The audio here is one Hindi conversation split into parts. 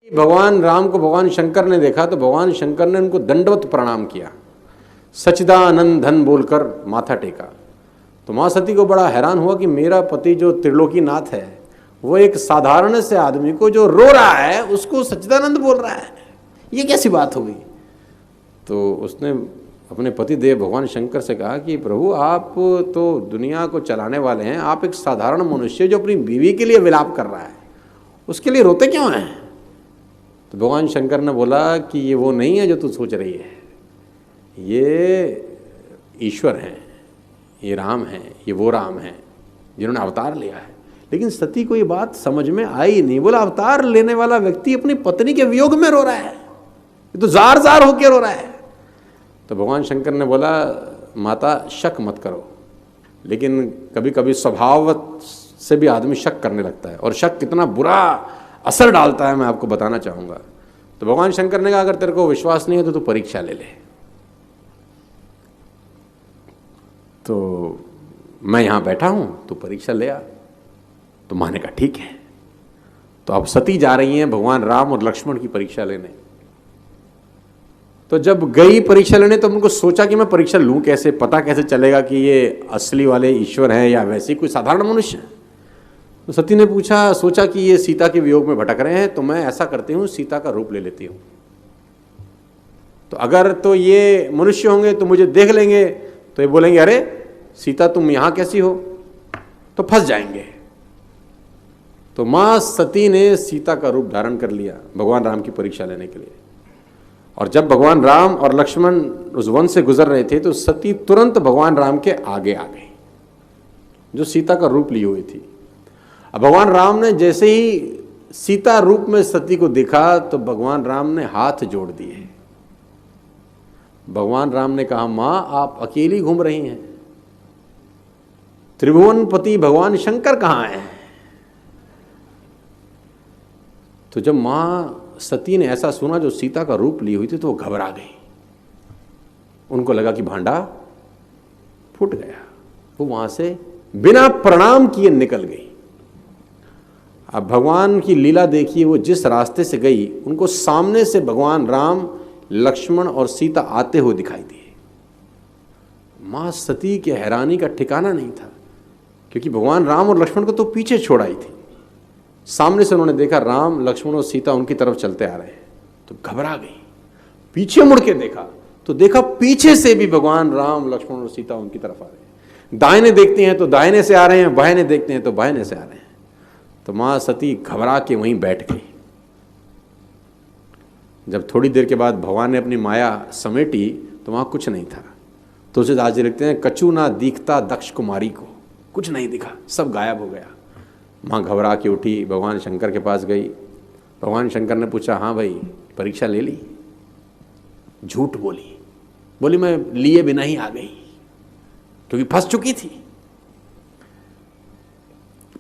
भगवान राम को भगवान शंकर ने देखा तो भगवान शंकर ने उनको दंडवत प्रणाम किया, सच्चिदानंद धन बोलकर माथा टेका। तो माँ सती को बड़ा हैरान हुआ कि मेरा पति जो त्रिलोकीनाथ है वो एक साधारण से आदमी को जो रो रहा है उसको सच्चिदानंद बोल रहा है, ये कैसी बात हो गई। तो उसने अपने पति देव भगवान शंकर से कहा कि प्रभु आप तो दुनिया को चलाने वाले हैं, आप एक साधारण मनुष्य जो अपनी बीवी के लिए विलाप कर रहा है उसके लिए रोते क्यों हैं। तो भगवान शंकर ने बोला कि ये वो नहीं है जो तू सोच रही है, ये ईश्वर हैं, ये राम हैं, ये वो राम हैं जिन्होंने अवतार लिया है। लेकिन सती को ये बात समझ में आई नहीं। बोला अवतार लेने वाला व्यक्ति अपनी पत्नी के वियोग में रो रहा है, ये तो जार जार होकर रो रहा है। तो भगवान शंकर ने बोला माता शक मत करो, लेकिन कभी कभी स्वभाव से भी आदमी शक करने लगता है और शक कितना बुरा असर डालता है मैं आपको बताना चाहूँगा। तो भगवान शंकर ने कहा अगर तेरे को विश्वास नहीं है तो तू परीक्षा ले ले। तो मैं यहाँ बैठा हूँ, तू परीक्षा ले आ। तो माँ ने कहा ठीक है। तो अब सती जा रही हैं भगवान राम और लक्ष्मण की परीक्षा लेने। तो जब गई परीक्षा लेने तो उनको सोचा कि मैं परीक्षा लूँ कैसे, पता कैसे चलेगा कि ये असली वाले ईश्वर हैं या वैसे कोई साधारण मनुष्य है। तो सती ने सोचा कि ये सीता के वियोग में भटक रहे हैं, तो मैं ऐसा करती हूँ सीता का रूप ले लेती हूँ। तो अगर तो ये मनुष्य होंगे तो मुझे देख लेंगे तो ये बोलेंगे अरे सीता तुम यहाँ कैसी हो, तो फंस जाएंगे। तो माँ सती ने सीता का रूप धारण कर लिया भगवान राम की परीक्षा लेने के लिए। और जब भगवान राम और लक्ष्मण उस वन से गुजर रहे थे तो सती तुरंत भगवान राम के आगे आ गई जो सीता का रूप ली हुई थी। अब भगवान राम ने जैसे ही सीता रूप में सती को देखा तो भगवान राम ने हाथ जोड़ दिए। भगवान राम ने कहा मां आप अकेली घूम रही हैं, त्रिभुवनपति भगवान शंकर कहाँ हैं। तो जब मां सती ने ऐसा सुना जो सीता का रूप ली हुई थी तो वो घबरा गई। उनको लगा कि भांडा फूट गया। वो वहां से बिना प्रणाम किए निकल गई। अब भगवान की लीला देखिए, वो जिस रास्ते से गई उनको सामने से भगवान राम लक्ष्मण और सीता आते हुए दिखाई दिए। मां सती के हैरानी का ठिकाना नहीं था, क्योंकि भगवान राम और लक्ष्मण को तो पीछे छोड़ आई थी। सामने से उन्होंने देखा राम लक्ष्मण और सीता उनकी तरफ चलते आ रहे हैं तो घबरा गई। पीछे मुड़ के देखा तो देखा पीछे से भी भगवान राम लक्ष्मण और सीता उनकी तरफ आ रहे हैं। दाहिने देखते हैं तो दाहिने से आ रहे हैं, बाहिने देखते हैं तो बाहिने से आ रहे हैं। तो मां सती घबरा के वहीं बैठ गई। जब थोड़ी देर के बाद भगवान ने अपनी माया समेटी तो वहां कुछ नहीं था। तो उसे आज लिखते हैं कछु ना दिखता दक्ष कुमारी को, कुछ नहीं दिखा, सब गायब हो गया। माँ घबरा के उठी, भगवान शंकर के पास गई। भगवान शंकर ने पूछा हाँ भाई परीक्षा ले ली। झूठ बोली मैं लिए बिना ही आ गई क्योंकि फंस चुकी थी।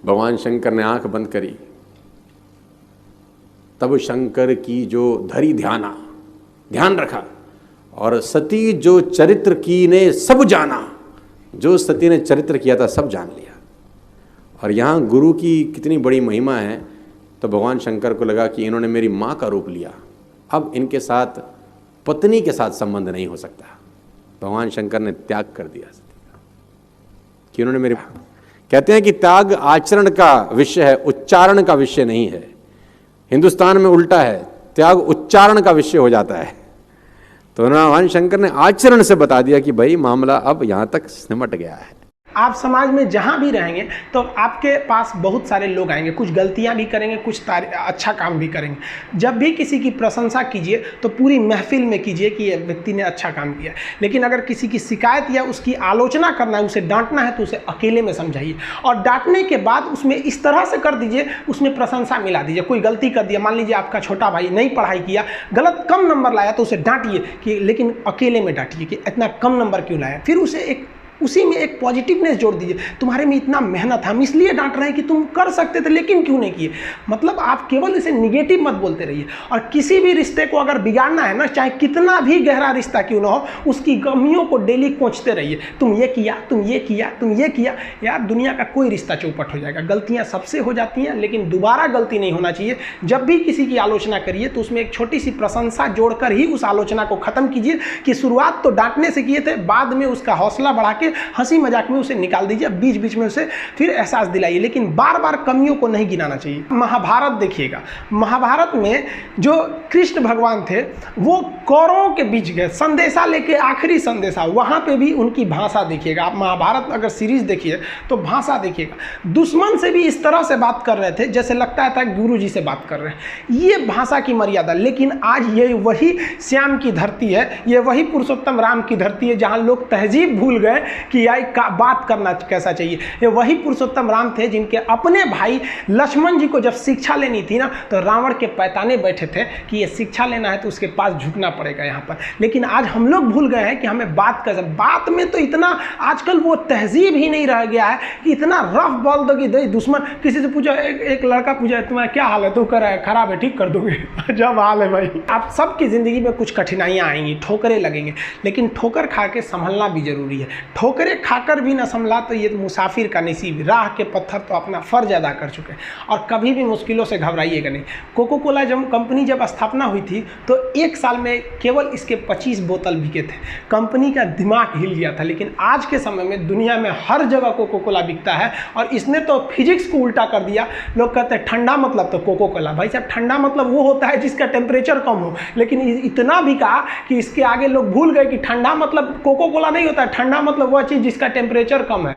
भगवान शंकर ने आंख बंद करी। तब शंकर की जो धरी ध्यान रखा और सती जो चरित्र की ने सब जाना, जो सती ने चरित्र किया था सब जान लिया। और यहाँ गुरु की कितनी बड़ी महिमा है। तो भगवान शंकर को लगा कि इन्होंने मेरी माँ का रूप लिया, अब इनके साथ पत्नी के साथ संबंध नहीं हो सकता। भगवान शंकर ने त्याग कर दिया कि इन्होंने मेरे, कहते हैं कि त्याग आचरण का विषय है, उच्चारण का विषय नहीं है। हिंदुस्तान में उल्टा है, त्याग उच्चारण का विषय हो जाता है। तो भगवान शंकर ने आचरण से बता दिया कि भाई मामला अब यहाँ तक सिमट गया है। आप समाज में जहाँ भी रहेंगे तो आपके पास बहुत सारे लोग आएंगे, कुछ गलतियाँ भी करेंगे, कुछ अच्छा काम भी करेंगे। जब भी किसी की प्रशंसा कीजिए तो पूरी महफिल में कीजिए कि ये व्यक्ति ने अच्छा काम किया। लेकिन अगर किसी की शिकायत या उसकी आलोचना करना है, उसे डांटना है तो उसे अकेले में समझाइए। और डांटने के बाद उसमें इस तरह से कर दीजिए, उसमें प्रशंसा मिला दीजिए। कोई गलती कर दिया, मान लीजिए आपका छोटा भाई नहीं पढ़ाई किया, गलत कम नंबर लाया, तो उसे डांटिए कि, लेकिन अकेले में डांटिए कि इतना कम नंबर क्यों लाया। फिर उसे एक उसी में एक पॉजिटिवनेस जोड़ दीजिए। तुम्हारे में इतना मेहनत, हम इसलिए डांट रहे हैं कि तुम कर सकते थे लेकिन क्यों नहीं किए। मतलब आप केवल इसे निगेटिव मत बोलते रहिए। और किसी भी रिश्ते को अगर बिगाड़ना है ना, चाहे कितना भी गहरा रिश्ता क्यों ना हो, उसकी कमियों को डेली कोंचते रहिए। तुम ये किया, तुम ये किया, तुम ये किया। यार दुनिया का कोई रिश्ता चौपट हो जाएगा, गलतियां सबसे हो जाती हैं, लेकिन दोबारा गलती नहीं होना चाहिए। जब भी किसी की आलोचना करिए तो उसमें एक छोटी सी प्रशंसा जोड़कर ही उस आलोचना को खत्म कीजिए कि शुरुआत तो डांटने से किए थे, बाद में उसका हौसला बढ़ा के हंसी मजाक में उसे निकाल दीजिए, बीच बीच में उसे फिर एहसास दिलाइए, लेकिन बार बार कमियों को नहीं गिनाना चाहिए। महाभारत देखिएगा, महाभारत में जो कृष्ण भगवान थे वो कौरवों के बीच गए संदेशा लेके, आखिरी संदेशा, वहां पे भी उनकी भाषा देखिएगा। आप महाभारत अगर सीरीज देखिए तो भाषा देखिएगा, दुश्मन से भी इस तरह से बात कर रहे थे जैसे लगता था गुरु जी से बात कर रहे हैं। ये भाषा की मर्यादा। लेकिन आज ये वही श्याम की धरती है, ये वही पुरुषोत्तम राम की धरती है जहां लोग तहजीब भूल गए कि यार बात करना कैसा चाहिए। ये वही पुरुषोत्तम राम थे जिनके अपने भाई लक्ष्मण जी को जब शिक्षा लेनी थी ना, तो रावण के पैताने बैठे थे कि ये शिक्षा लेना है तो उसके पास झुकना पड़ेगा यहाँ पर। लेकिन आज हम लोग भूल गए हैं कि हमें बात कर, बात में तो इतना आजकल वो तहजीब ही नहीं रह गया है कि इतना रफ बोल दो कि दुश्मन। किसी से पूछो, एक लड़का पूछा तुम्हारा क्या हाल है, तो कर खराब है, ठीक कर दोगे। जब हाल है भाई। आप सबकी जिंदगी में कुछ कठिनाइयां आएंगी, ठोकरें लगेंगे, लेकिन ठोकर खा के संभलना भी जरूरी है। ठोकरें खाकर भी ना संभला तो ये मुसाफिर का नसीब, राह के पत्थर तो अपना फर्ज अदा कर चुके हैं। और कभी भी मुश्किलों से घबराइएगा नहीं। कोको कोला कंपनी जब स्थापना हुई थी तो एक साल में केवल इसके 25 बोतल बिके थे। कंपनी का दिमाग हिल गया था। लेकिन आज के समय में दुनिया में हर जगह कोको कोला बिकता है और इसने तो फिजिक्स को उल्टा कर दिया। लोग कहते हैं ठंडा मतलब तो कोको कोला। भाई साहब, ठंडा मतलब वो होता है जिसका टेम्परेचर कम हो। लेकिन इतना बिका कि इसके आगे लोग भूल गए कि ठंडा मतलब कोको कोला नहीं होता है, ठंडा मतलब वह चीज़ जिसका टेम्परेचर कम है।